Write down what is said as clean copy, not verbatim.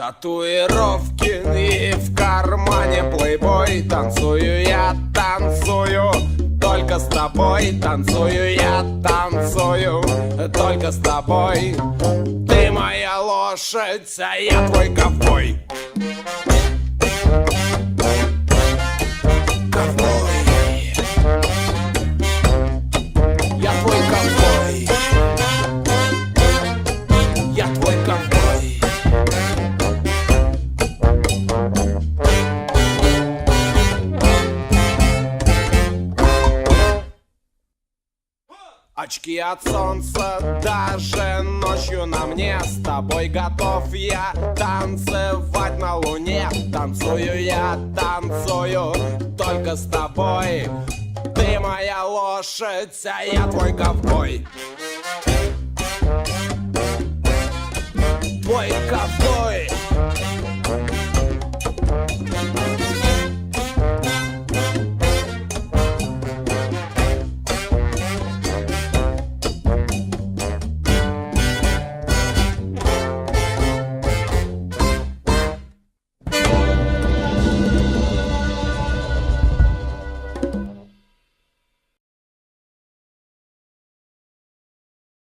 Татуировки и в кармане плейбой. Танцую я, танцую только с тобой. Танцую я, танцую только с тобой. Ты моя лошадь, а я твой ковбой. Ковбой. Я твой ковбой. Я твой ковбой. Очки от солнца даже ночью на мне. С тобой готов я танцевать на луне. Танцую я, танцую только с тобой. Ты моя лошадь, а я твой ковбой. Твой ковбой.